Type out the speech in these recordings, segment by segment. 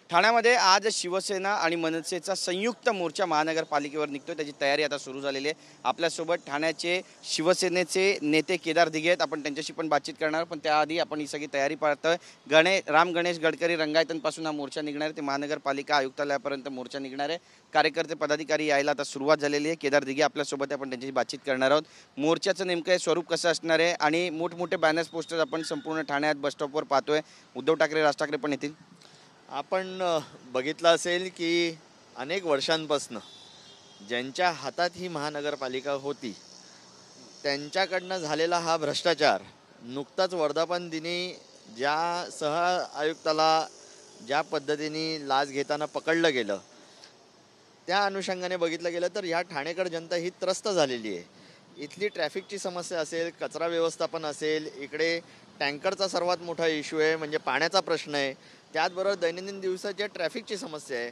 ठाण्यामध्ये आज शिवसेना आणि मनसेचा संयुक्त मोर्चा महानगरपालिकेवर निघतोय। त्याची तयारी आता सुरू झालेली आहे। आपल्यासोबत ठाण्याचे शिवसेनेचे नेते केदार दिघे आहेत। आपण त्यांच्याशी पण बातचीत करणार, पण त्याआधी आपण ही सगळी तयारी पाहतोय। राम गणेश गडकरी रंगायतनपासून हा मोर्चा निघणार आहे। ते महानगरपालिका आयुक्तालयापर्यंत मोर्चा निघणार आहे। कार्यकर्ते पदाधिकारी यायला आता सुरुवात झालेली आहे। केदार दिघे आपल्यासोबत आहे, आपण त्यांच्याशी बातचीत करणार आहोत। मोर्चाचं नेमकं स्वरूप कसं असणार आहे आणि मोठमोठे बॅनर्स पोस्टर्स आपण संपूर्ण ठाण्यात बस स्टॉपवर पाहतोय। उद्धव ठाकरे, राज ठाकरे पण येतील। आपण बघितलं असेल की अनेक वर्षांपासून ज्यांच्या हातात ही महानगरपालिका होती त्यांच्याकडनं झालेला हा भ्रष्टाचार नुकताच वर्धापन दिनी ज्या सह आयुक्ताला ज्या पद्धतीने लाच घेताना पकडलं गेलं त्या अनुषंगाने बघितलं गेलं तर ह्या ठाणेकर जनता ही त्रस्त झालेली आहे। इथली ट्रॅफिकची समस्या असेल, कचरा व्यवस्थापन असेल, इकडे टँकरचा सर्वात मोठा इश्यू आहे म्हणजे पाण्याचा प्रश्न आहे, त्याचबरोबर दैनंदिन दिवसाच्या ट्रॅफिकची समस्या आहे।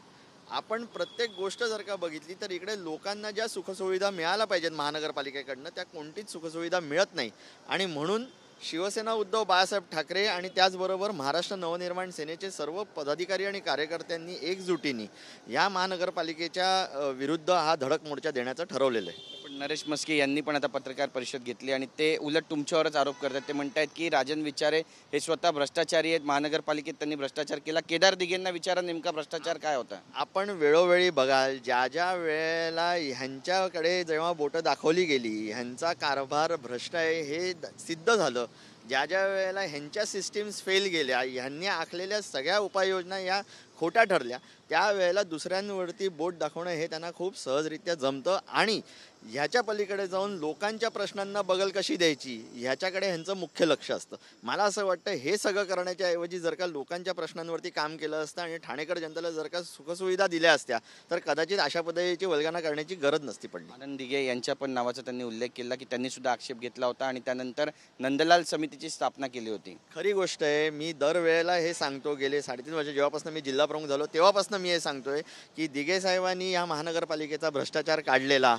आपण प्रत्येक गोष्ट जर का बघितली तर इकडे लोकांना ज्या सुखसुविधा मिळायला पाहिजेत महानगरपालिकेकडनं त्या कोणतीच सुखसुविधा मिळत नाही। आणि म्हणून शिवसेना उद्धव बाळासाहेब ठाकरे आणि त्याचबरोबर महाराष्ट्र नवनिर्माण सेनेचे सर्व पदाधिकारी आणि कार्यकर्त्यांनी एकजुटीने या महानगरपालिकेच्या विरुद्ध हा धडक मोर्चा देण्याचं ठरवलेलं आहे। पण नरेश मस्के यांनी पण आता पत्रकार परिषद घेतली आणि ते उलट तुमच्यावरच आरोप करतात। ते म्हणतात की राजन विचारे हे स्वतः भ्रष्टाचारी आहेत, महानगरपालिकेत त्यांनी भ्रष्टाचार केला। केदार दिघेंना विचारा नेमका भ्रष्टाचार काय होता। आपण वेळोवेळी बघाल ज्या वेळेला ह्यांच्याकडे जेव्हा बोटं दाखवली गेली ह्यांचा कारभार भ्रष्ट आहे हे सिद्ध झालं, ज्या वेळेला ह्यांच्या सिस्टीम्स फेल गेल्या, ह्यांनी आखलेल्या सगळ्या उपाययोजना या खोट्या ठरल्या, त्यावेळेला दुसऱ्यांवरती बोट दाखवणं हे त्यांना खूप सहजरित्या जमतं। आणि ह्याच्या पलीकडे जाऊन लोकांच्या प्रश्नांना बगल कशी द्यायची ह्याच्याकडे ह्यांचं मुख्य लक्ष असतं। मला असं वाटतं हे सगळं करण्याच्या ऐवजी जर का लोकांच्या प्रश्नांवरती काम केलं असतं आणि ठाणेकर जनतेला जर का सुखसुविधा दिल्या असत्या तर कदाचित अशा पद्धतीची वल्गना करण्याची गरज नसती पडली। आनंद दिघे यांच्या पण नावाचा त्यांनी उल्लेख केला की त्यांनी सुद्धा आक्षेप घेतला होता आणि त्यानंतर नंदलाल समितीची स्थापना केली होती। खरी गोष्ट आहे, मी दरवेळेला हे सांगतो, गेले 3.5 वर्ष जेव्हापासून मी जिल्हा प्रमुख झालो तेव्हापासून मी हे सांगतोय की दिघे साहेबांनी या महानगरपालिकेचा भ्रष्टाचार काढलेला,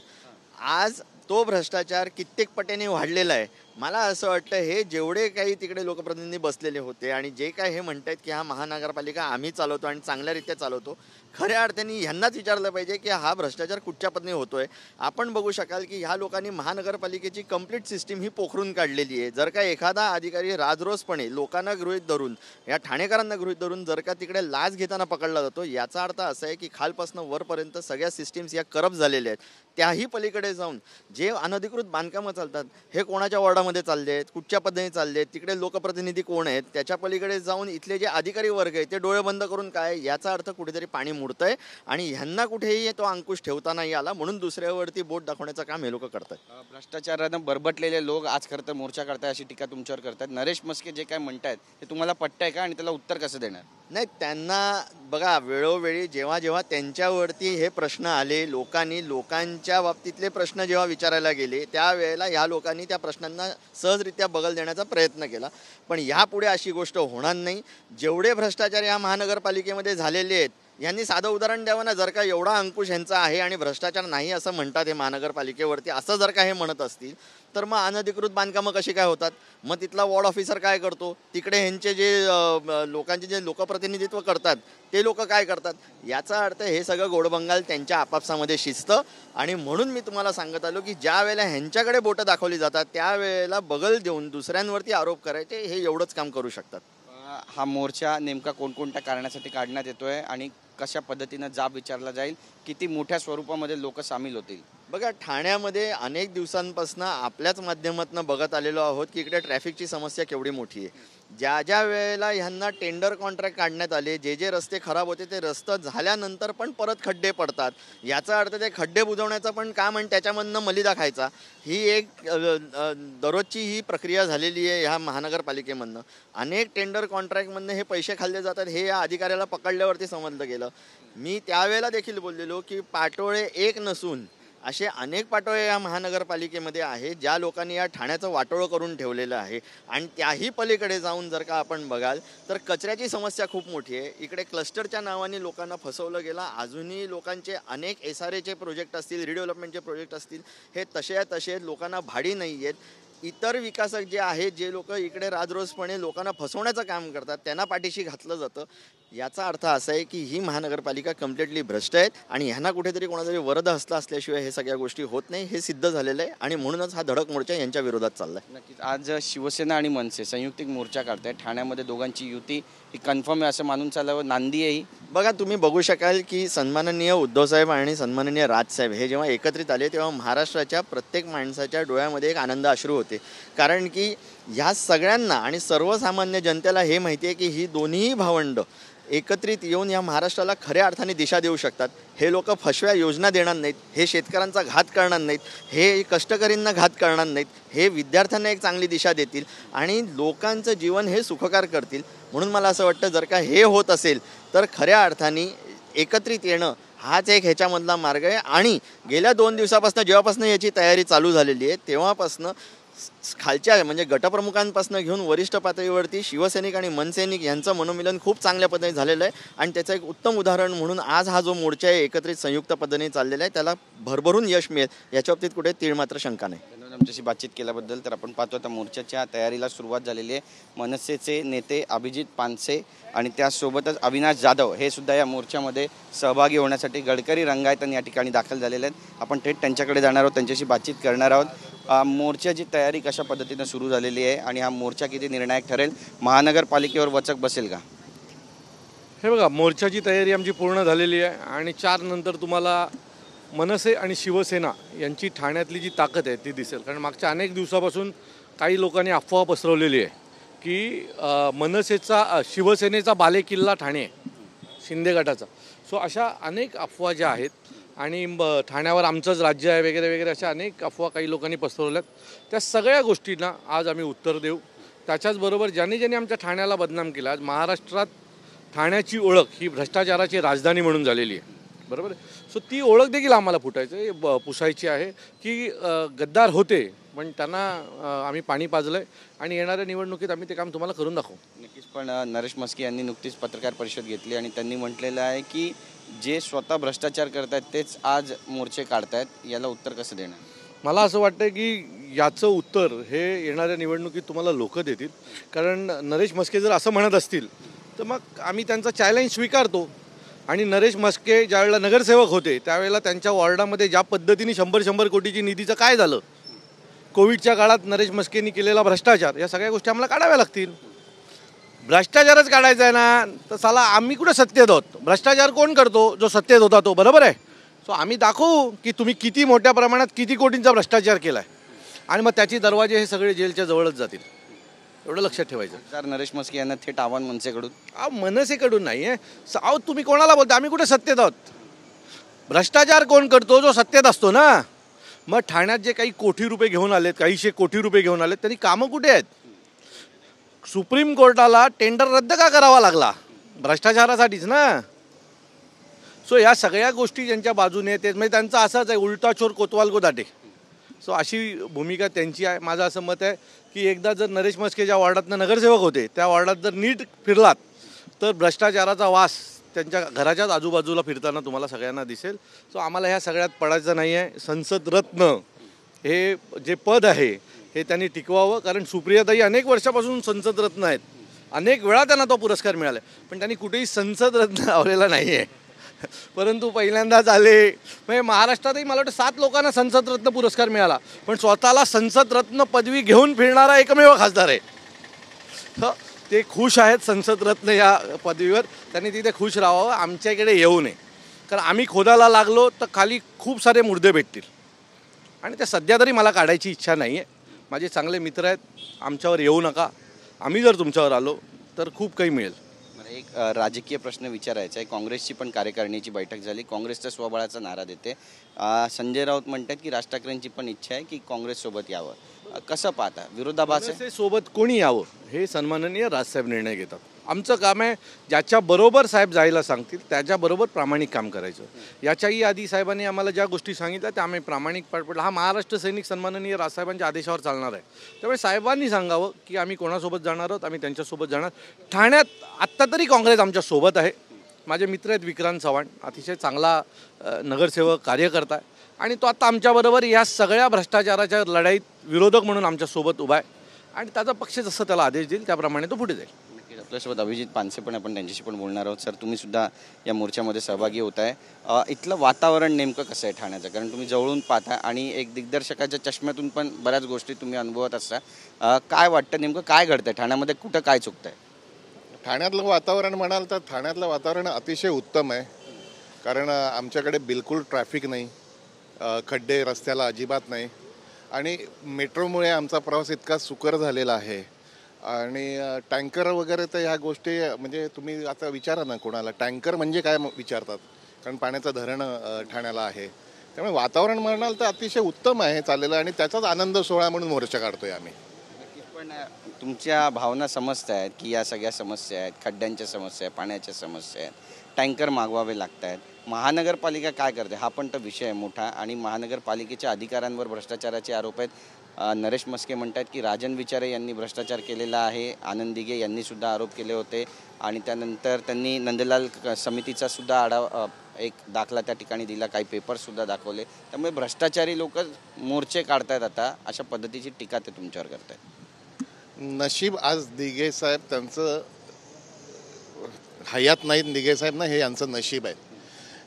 आज तो भ्रष्टाचार कित्येक पटीने वाढलेला आहे। मला असं वाटतं हे जेवढे काही तिकडे लोकप्रतिनिधी बसलेले होते आणि जे काय हे म्हणतात की हा महानगरपालिका आम्ही चालवतो आणि चांगल्यारीत्या चालवतो, खऱ्या अर्थाने ह्यांनाच विचारलं पाहिजे की हा भ्रष्टाचार कुठच्या पद्धतीने होतोय। आपण बघू शकाल की ह्या लोकांनी महानगरपालिकेची कंप्लीट सिस्टीम ही पोखरून काढलेली आहे। जर का एखादा अधिकारी राजरोसपणे लोकांना गृहीत धरून, या ठाणेकरांना गृहीत धरून जर का तिकडे लाच घेताना पकडला जातो, याचा अर्थ असा आहे की खालपासून वरपर्यंत सगळ्या सिस्टीम्स या करप्ट झालेल्या आहेत। त्याही पलीकडे जाऊन जे अनधिकृत बांधकामं चालतात हे कोणाच्या वॉर्डामध्ये चालले आहेत, कुठच्या पद्धतीने चालले आहेत, तिकडे लोकप्रतिनिधी कोण आहेत, त्याच्या पलीकडे जाऊन इथले जे अधिकारी वर्ग आहेत ते डोळे बंद करून काय, याचा अर्थ कुठेतरी पाणी मुडतंय आणि ह्यांना कुठेही तो अंकुश ठेवता नाही आला, म्हणून दुसऱ्यावरती बोट दाखवण्याचं काम हे लोक करतात। भ्रष्टाचारानं बरबटलेले लोक आज खरं तर मोर्चा करताय अशी टीका तुमच्यावर करतात। नरेश मस्के जे काय म्हणतायत ते तुम्हाला पटतंय का आणि त्याला उत्तर कसं देणार। नाही, त्यांना बघा वेळोवेळी जेव्हा जेव्हा त्यांच्यावरती हे प्रश्न आले, लोकांच्या बाबतीतले प्रश्न जेव्हा विचारायला गेले त्यावेळेला ह्या लोकांनी त्या प्रश्नांना सहजरित्या बगल देण्याचा प्रयत्न केला। पण यापुढे अशी गोष्ट होणार नाही। जेवढे भ्रष्टाचार या महानगरपालिकेमध्ये झालेले आहेत यांनी साधं उदाहरण द्यावं ना, जर का एवढा अंकुश यांचा आहे आणि भ्रष्टाचार नाही असं म्हणतात हे महानगरपालिकेवरती, असं जर का हे म्हणत असतील तर मग अनधिकृत बांधकामं कशी काय होतात, मग तिथला वॉर्ड ऑफिसर काय करतो, तिकडे ह्यांचे जे लोकांचे जे लोकप्रतिनिधित्व करतात ते लोक काय करतात, याचा अर्थ हे सगळं गोडबंगाल त्यांच्या आपापसामध्ये शिजतं। आणि म्हणून मी तुम्हाला सांगत आलो की ज्या वेळेला ह्यांच्याकडे बोटं दाखवली जातात त्यावेळेला बगल देऊन दुसऱ्यांवरती आरोप करायचे, हे एवढंच काम करू शकतात। हा मोर्चा नेमका कोणकोणत्या कारणासाठी काढण्यात येतोय आणि कशा पद्धतीनं जाब विचारला जाईल, किती मोठ्या स्वरूपामध्ये लोक सामील होतील। बघा, ठाण्यामध्ये अनेक दिवसांपासून आपल्याच माध्यमातून बघत आलेलो आहोत की इकडे ट्रॅफिकची समस्या केवढी मोठी आहे। ज्या वेळेला ह्यांना टेंडर कॉन्ट्रॅक्ट काढण्यात आले, जे रस्ते खराब होते ते रस्ते झाल्यानंतर पण परत खड्डे पडतात, याचा अर्थ ते खड्डे बुजवण्याचं पण काम आणि त्याच्यामधनं मलिदा खायचा, ही एक दररोजची ही प्रक्रिया झालेली आहे ह्या महानगरपालिकेमधनं। अनेक टेंडर कॉन्ट्रॅक्टमधनं हे पैसे खाल्ले जातात हे या अधिकाऱ्याला पकडल्यावरती समजलं गेलं। मी त्यावेळेला देखील बोललेलो की पाटोळे एक नसून असे अनेक पाटोळे या महानगरपालिकेमध्ये आहेत ज्या लोकांनी या ठाण्याचं वाटोळं करून ठेवलेलं आहे। आणि त्याही पलीकडे जाऊन जर का आपण बघाल तर कचऱ्याची समस्या खूप मोठी आहे। इकडे क्लस्टरच्या नावाने लोकांना फसवलं गेलं। अजूनही लोकांचे अनेक SRAचे प्रोजेक्ट असतील, रिडेव्हलपमेंटचे प्रोजेक्ट असतील, हे तसे लोकांना भाडी नाही आहेत। इतर विकासक जे आहेत, जे लोक इकडे राजरोसपणे लोकांना फसवण्याचं काम करतात, त्यांना पाठीशी घातलं जातं. याचा अर्थ असा आहे की ही महानगरपालिका कम्प्लिटली भ्रष्ट आहेत आणि ह्यांना कुठेतरी कोणातरी वरद हस्त असल्याशिवाय हे सगळ्या गोष्टी होत नाही, हे सिद्ध झालेलं आहे. आणि म्हणूनच हा धडक मोर्चा यांच्या विरोधात चालला आहे. नक्कीच आज शिवसेना आणि मनसे संयुक्त मोर्चा काढताय. ठाण्यामध्ये दोघांची युती ही कन्फर्म आहे असं मानून चालावं. नांदी आहे ही. बघा, तुम्ही बघू शकाल की सन्माननीय उद्धवसाहेब आणि सन्माननीय राजसाहेब हे जेव्हा एकत्रित आले तेव्हा महाराष्ट्राच्या प्रत्येक माणसाच्या डोळ्यामध्ये एक आनंद अश्रू होते. कारण की ह्या सगळ्यांना आणि सर्वसामान्य जनतेला हे माहिती आहे की ही दोन्ही भावंड एकत्रित येऊन या महाराष्ट्राला खऱ्या अर्थाने दिशा देऊ शकतात. हे लोक फसव्या योजना देणार नाहीत, हे शेतकऱ्यांचा घात करणार नाहीत, हे कष्टकरींना घात करणार नाहीत, हे विद्यार्थ्यांना एक चांगली दिशा देतील आणि लोकांचं जीवन हे सुखकर करतील. म्हणून मला असं वाटतं जर का हे होत असेल तर खऱ्या अर्थाने एकत्रित येणं हाच एक ह्याच्यामधला मार्ग आहे. आणि गेल्या 2 दिवसापासून जेव्हापासून याची तयारी चालू झालेली आहे तेव्हापासून खालच्या म्हणजे गटप्रमुखांपासून घेऊन वरिष्ठ पातळीवरती शिवसैनिक आणि मनसैनिक यांचं मनोमिलन खूप चांगल्या पद्धतीने झालेलं आहे. आणि त्याचं एक उत्तम उदाहरण म्हणून आज हा जो मोर्चा आहे एकत्रित संयुक्त पद्धतीने चाललेला आहे त्याला भरभरून यश मिळेल याच्या बाबतीत कुठे तीळ मात्र शंका नाही. धन्यवाद आमच्याशी बातचीत केल्याबद्दल. तर आपण पाहतो आता मोर्चाच्या तयारीला सुरुवात झालेली आहे. मनसेचे नेते अभिजित पानसे आणि त्यासोबतच अविनाश जाधव हे सुद्धा या मोर्चामध्ये सहभागी होण्यासाठी गडकरी रंगायतन या ठिकाणी दाखल झालेले आहेत. आपण थेट त्यांच्याकडे जाणार आहोत, त्यांच्याशी बातचीत करणार आहोत. मोर्चाची तयारी कशा पद्धतीने सुरू झालेली आहे आणि हा मोर्चा किती निर्णायक ठरेल, महानगरपालिकेवर वचक बसेल का? हे बघा, मोर्चाची तयारी आमची पूर्ण झालेली आहे आणि 4 नंतर तुम्हाला मनसे आणि शिवसेना यांची ठाण्यातली जी ताकद आहे ती दिसेल. कारण मागच्या अनेक दिवसापासून काही लोकांनी अफवा पसरवलेली आहे की शिवसेनेचा बालेकिल्ला ठाणे आहे, शिंदे गटाचा. सो अशा अनेक अफवा ज्या आहेत आणि ठाण्यावर आमचंच राज्य आहे वगैरे वगैरे अशा अनेक अफवा काही लोकांनी पसरवल्यात. त्या सगळ्या गोष्टींना आज आम्ही उत्तर देऊ. त्याच्याचबरोबर ज्यांनी ज्यांनी आमच्या ठाण्याला बदनाम केला, आज महाराष्ट्रात ठाण्याची ओळख ही भ्रष्टाचाराची राजधानी म्हणून झालेली आहे, बरोबर आहे. सो ती ओळख देखील आम्हाला पुसायची आहे की गद्दार होते पण त्यांना आम्ही पाणी पाजलं आहे आणि येणाऱ्या निवडणुकीत आम्ही ते काम तुम्हाला करून दाखवू. नक्कीच. पण नरेश म्हस्के यांनी नुकतीच पत्रकार परिषद घेतली आणि त्यांनी म्हटलेलं आहे की जे स्वतः भ्रष्टाचार करतायत तेच आज मोर्चे काढतायत. याला उत्तर कसं देणार? मला असं वाटतं की याचं उत्तर हे येणाऱ्या निवडणुकीत तुम्हाला लोक देतील. कारण नरेश म्हस्के जर असं म्हणत असतील तर मग आम्ही त्यांचा चॅलेंज स्वीकारतो. आणि नरेश म्हस्के ज्यावेळेला नगरसेवक होते त्यावेळेला त्यांच्या वॉर्डामध्ये ज्या पद्धतीने 100 कोटीची निधीचं काय झालं, कोविडच्या काळात नरेश म्हस्केंनी केलेला भ्रष्टाचार, या सगळ्या गोष्टी आम्हाला काढाव्या लागतील. भ्रष्टाचारच काढायचा आहे ना तर साला आम्ही कुठं सत्तेत आहोत? भ्रष्टाचार कोण करतो? जो सत्तेत होता तो, बरोबर आहे. सो आम्ही दाखवू की तुम्ही किती मोठ्या प्रमाणात किती कोटींचा भ्रष्टाचार केला आहे आणि मग त्याची दरवाजे हे सगळे जेलच्या जवळच जातील. एवढं लक्षात ठेवायचं. जर नरेश म्हस्के यांना थेट आव्हान मनसेकडून? मनसेकडून नाही आहे. तुम्ही कोणाला बोलता? आम्ही कुठे सत्तेत आहोत? भ्रष्टाचार कोण करतो? जो सत्तेत असतो ना. मग ठाण्यात जे काही कोटी रुपये घेऊन आलेत, काहीशे कोटी रुपये घेऊन आलेत, त्यांनी कामं कुठे आहेत? सुप्रीम कोर्टाला टेंडर रद्द का करावा लागला? भ्रष्टाचारासाठीच ना. सो या सगळ्या गोष्टी ज्यांच्या बाजूने आहेत म्हणजे त्यांचा असाच आहे, उलटा चोर कोतवाल को दाटे. सो अशी भूमिका त्यांची आहे. माझं असं मत आहे की एकदा जर नरेश म्हस्के ज्या वॉर्डातनं नगरसेवक होते त्या वॉर्डात जर नीट फिरलात तर भ्रष्टाचाराचा वास त्यांच्या घराच्याच आजूबाजूला फिरताना तुम्हाला सगळ्यांना दिसेल. सो आम्हाला ह्या सगळ्यात पडायचं नाही आहे. संसद रत्न हे जे पद आहे हे त्यांनी टिकवावं. कारण सुप्रियाताई अनेक वर्षापासून संसद रत्न आहेत, अनेक वेळा त्यांना तो पुरस्कार मिळाला पण त्यांनी कुठेही संसद रत्न लावलेला नाही आहे. परंतु पहिल्यांदाच आले. म्हणजे महाराष्ट्रातही मला वाटतं 7 लोकांना संसद रत्न पुरस्कार मिळाला पण स्वतःला संसद रत्न पदवी घेऊन फिरणारा एकमेव खासदार आहे. ते खुश आहेत संसद रत्न या पदवीवर. त्यांनी तिथे खुश राहावं, आमच्याकडे येऊ नये. कारण आम्ही खोदाला लागलो तर खाली खूप सारे मुर्दे भेटतील आणि त्या सध्या तरी मला काढायची इच्छा नाही आहे. माझे चांगले मित्र आहेत, आमच्यावर येऊ नका. आम्ही जर तुमच्यावर आलो तर खूप काही मिळेल. मला एक राजकीय प्रश्न विचारायचा आहे. काँग्रेसची पण कार्यकारिणीची बैठक झाली. काँग्रेसचा स्वबळाचा नारा देते. संजय राऊत म्हणतात की राज ठाकरेंची पण इच्छा आहे की काँग्रेससोबत यावं. कसं पाहता? विरोधाभास आहे? सोबत कोणी यावं हे सन्माननीय राजसाहेब निर्णय घेतात. आमचं काम आहे ज्याच्याबरोबर साहेब जायला सांगतील त्याच्याबरोबर प्रामाणिक काम करायचं. याच्याही आधी साहेबांनी आम्हाला ज्या गोष्टी सांगितल्या त्या आम्ही प्रामाणिक पार पडला. हा महाराष्ट्र सैनिक सन्माननीय राजसाहेबांच्या आदेशावर चालणार आहे. त्यामुळे साहेबांनी सांगावं की आम्ही कोणासोबत जाणार आहोत, आम्ही त्यांच्यासोबत जाणार. ठाण्यात आत्ता तरी काँग्रेस आमच्या सोबत आहे. माझे मित्र आहेत विक्रांत चव्हाण, अतिशय चांगला नगरसेवक कार्यकर्ता आहे आणि तो आता आमच्याबरोबर या सगळ्या भ्रष्टाचाराच्या लढाईत विरोधक म्हणून आमच्यासोबत उभा आहे आणि त्याचा पक्ष जसं त्याला आदेश देईल त्याप्रमाणे तो पुढे जाईल. नक्कीच आपल्यासोबत अभिजित पानसे पण आपण त्यांच्याशी पण बोलणार आहोत. सर, तुम्ही सुद्धा या मोर्चामध्ये सहभागी होत आहे. इथलं वातावरण नेमकं कसं आहे ठाण्याचं? कारण तुम्ही जवळून पाहता आणि एक दिग्दर्शकाच्या चष्म्यातून पण बऱ्याच गोष्टी तुम्ही अनुभवत असता. काय वाटतं नेमकं काय घडतंय ठाण्यामध्ये, कुठं काय चुकतंय? ठाण्यातलं वातावरण म्हणाल तर ठाण्यातलं वातावरण अतिशय उत्तम आहे. कारण आमच्याकडे बिलकुल ट्रॅफिक नाही, खड्डे रस्त्याला अजिबात नाही आणि मेट्रोमुळे आमचा प्रवास इतका सुकर झालेला आहे. आणि टँकर वगैरे तर ह्या गोष्टी म्हणजे तुम्ही आता विचारा ना कोणाला टँकर म्हणजे काय विचारतात, कारण पाण्याचं धरण ठाण्याला आहे. त्यामुळे वातावरण म्हणाल तर अतिशय उत्तम आहे चाललेलं आणि त्याचाच आनंद सोहळा म्हणून मोर्चा काढतोय आम्ही. पण तुमच्या भावना समजत आहेत की या सगळ्या समस्या आहेत, खड्ड्यांच्या समस्या आहेत, पाण्याच्या समस्या आहेत, टँकर मागवावे लागत आहेत. महानगरपालिका काय करते हा पण तर विषय आहे मोठा आणि महानगरपालिकेच्या अधिकाऱ्यांवर भ्रष्टाचाराचे आरोप आहेत. नरेश मस्के म्हणतात की राजन विचारे यांनी भ्रष्टाचार केलेला आहे. आनंद दिघे यांनी सुद्धा आरोप केले होते आणि त्यानंतर त्यांनी नंदलाल समितीचा सुद्धा आढावा एक दाखला त्या ठिकाणी दिला, काही पेपर्ससुद्धा दाखवले. त्यामुळे भ्रष्टाचारी लोक मोर्चे काढतायत आता, अशा पद्धतीची टीका ते तुमच्यावर करत आहेत. नशीब आज दिघे साहेब त्यांचं हयात नाहीत दिघे साहेब ना, हे यांचं नशीब आहे.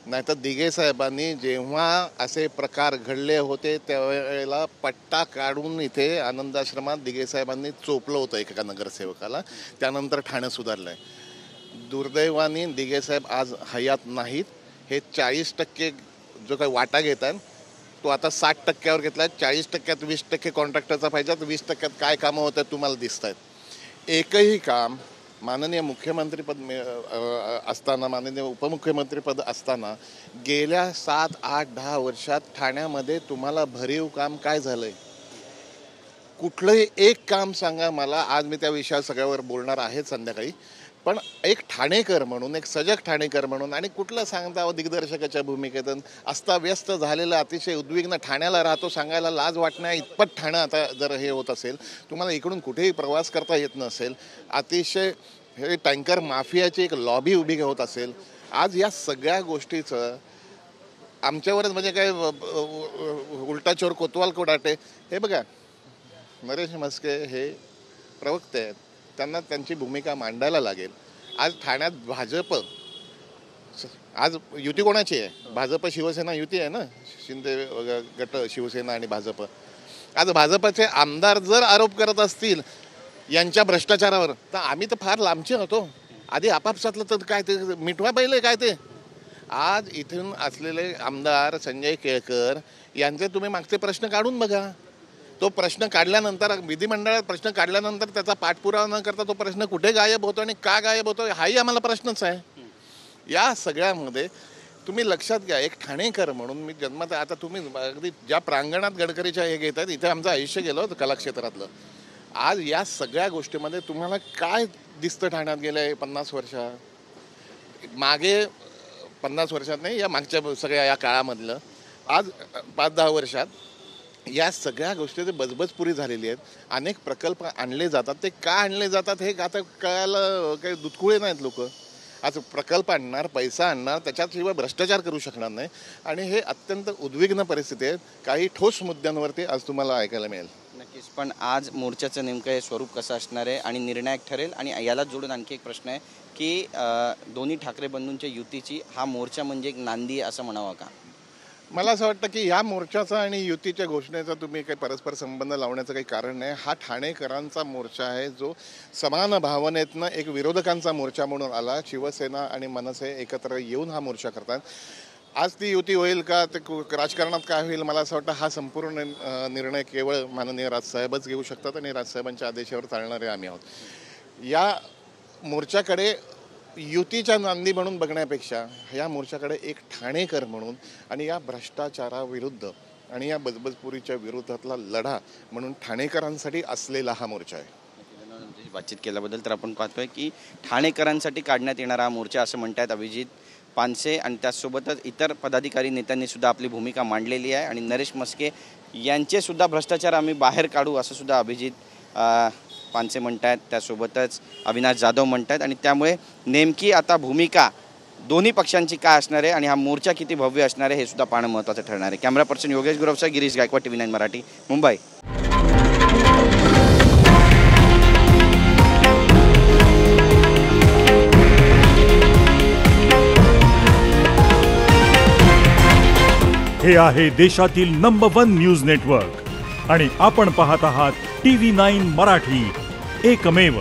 नाहीतर दिघे साहेबांनी जेव्हा असे प्रकार घडले होते त्यावेळेला पट्टा काढून इथे आनंदाश्रमात दिघे साहेबांनी चोपलं होतं एका नगरसेवकाला. त्यानंतर ठाणं सुधारलं आहे. दुर्दैवाने दिघे साहेब आज हयात नाहीत. हे 40% जो काही वाटा घेत आहेत तो आता 60%वर घेतला आहे. 40%त 20% कॉन्ट्रॅक्टरचा पाहिजे, तर 20%त काय कामं होतात तुम्हाला दिसत आहेत. एकही काम माननीय मुख्यमंत्रीपद असताना, माननीय उपमुख्यमंत्रीपद असताना गेल्या 7, 8, 10 वर्षात ठाण्यामध्ये तुम्हाला भरीव काम काय झालं आहे? कुठलंही एक काम सांगा मला. आज मी त्या विषयावर सगळ्यावर बोलणार आहे संध्याकाळी. पण एक ठाणेकर म्हणून, एक सजग ठाणेकर म्हणून आणि कुठलं सांगता दिग्दर्शकाच्या भूमिकेतून अस्ताव्यस्त झालेलं, अतिशय उद्विग्न ठाण्याला राहतो सांगायला लाज वाटण्या इतपत ठाणं आता जर हे होत असेल, तुम्हाला इकडून कुठेही प्रवास करता येत नसेल, अतिशय हे टँकर माफियाची एक लॉबी उभी होत असेल, आज या सगळ्या गोष्टीचं आमच्यावरच म्हणजे काय उलटा चोर कोतवाल कोडाटे. हे बघा, नरेश मस्के हे प्रवक्ते आहेत, त्यांना त्यांची भूमिका मांडायला लागेल. आज ठाण्यात भाजप, आज युती कोणाची आहे? भाजप शिवसेना युती आहे ना, शिंदे गट शिवसेना आणि भाजप. आज भाजपचे आमदार जर आरोप करत असतील यांच्या भ्रष्टाचारावर, तर आम्ही तर फार लांबचे होतो. आधी आपापसातलं तर काय ते मिठवा पहिले काय ते. आज इथून असलेले आमदार संजय केळकर यांचे तुम्ही मागचे प्रश्न काढून बघा. तो प्रश्न काढल्यानंतर, विधिमंडळात प्रश्न काढल्यानंतर त्याचा पाठपुरावा न करता तो प्रश्न कुठे गायब होतो आणि का गायब होतो हाही आम्हाला प्रश्नच आहे. या सगळ्यामध्ये तुम्ही लक्षात घ्या, एक ठाणेकर म्हणून मी जन्मात, आता तुम्ही अगदी ज्या प्रांगणात गडकरीच्या हे घेतात इथे आमचं आयुष्य गेलं होतं कलाक्षेत्रातलं. आज या सगळ्या गोष्टीमध्ये तुम्हाला काय दिसतं ठाण्यात गेल्या 50 वर्षात? मागे 50 वर्षात नाही, या मागच्या सगळ्या या काळामधलं आज 5-10 वर्षात या सगळ्या गोष्टी बजबजपुरी झालेली आहेत. अनेक प्रकल्प आणले जातात, ते का आणले जातात हे आता कळायला काही दुधकुळे नाहीत लोक. आज प्रकल्प आणणार, पैसा आणणार, त्याच्याशिवाय भ्रष्टाचार करू शकणार नाही आणि हे अत्यंत उद्विग्न परिस्थिती आहे. काही ठोस मुद्द्यांवरती आज तुम्हाला ऐकायला मिळेल. नक्कीच. पण आज मोर्चाचं नेमकं हे स्वरूप कसं असणार आहे आणि निर्णायक ठरेल? आणि याला जोडून आणखी एक प्रश्न आहे की दोन्ही ठाकरे बंधूंच्या युतीची हा मोर्चा म्हणजे एक नांदी असं म्हणावं का? मला असं वाटतं की ह्या मोर्चाचा आणि युतीच्या घोषणेचा तुम्ही काही परस्पर संबंध लावण्याचं काही कारण नाही. हा ठाणेकरांचा मोर्चा आहे जो समान भावनेतनं एक विरोधकांचा मोर्चा म्हणून आला. शिवसेना आणि मनसे एकत्र येऊन हा मोर्चा करतात. आज ती युती होईल का, ते राजकारणात काय होईल, मला असं वाटतं हा संपूर्ण निर्णय केवळ माननीय राजसाहेबच घेऊ शकतात आणि राजसाहेबांच्या आदेशावर चालणारे आम्ही आहोत. या मोर्चाकडे युतीच्या नांदी म्हणून बघण्यापेक्षा या मोर्चाकडे एक ठाणेकर म्हणून आणि या भ्रष्टाचाराविरुद्ध आणि या बजबजपुरीच्या विरोधातला लढा म्हणून ठाणेकरांसाठी असलेला हा मोर्चा आहे. बातचीत केल्याबद्दल. तर आपण पाहतोय की ठाणेकरांसाठी काढण्यात येणारा हा मोर्चा असं म्हणतात अभिजित पानसे आणि त्याचसोबतच इतर पदाधिकारी नेत्यांनी सुद्धा आपली भूमिका मांडलेली आहे आणि नरेश मस्के यांचे सुद्धा भ्रष्टाचार आम्ही बाहेर काढू असं सुद्धा अभिजित पानसे म्हणतात. त्यासोबतच अविनाश जाधव म्हणतात आणि त्यामुळे नेमकी आता भूमिका दोन्ही पक्षांची काय असणार आहे आणि हा मोर्चा किती भव्य असणार आहे हे सुद्धा पाहणं महत्त्वाचं ठरणार आहे. कॅमेरा पर्सन योगेश गुरवसा, गिरीश गायकवाड, TV9 मराठी, मुंबई. हे आहे देशातील नंबर 1 न्यूज नेटवर्क आणि आपण पाहत आहात TV9 मराठी, एकमेव.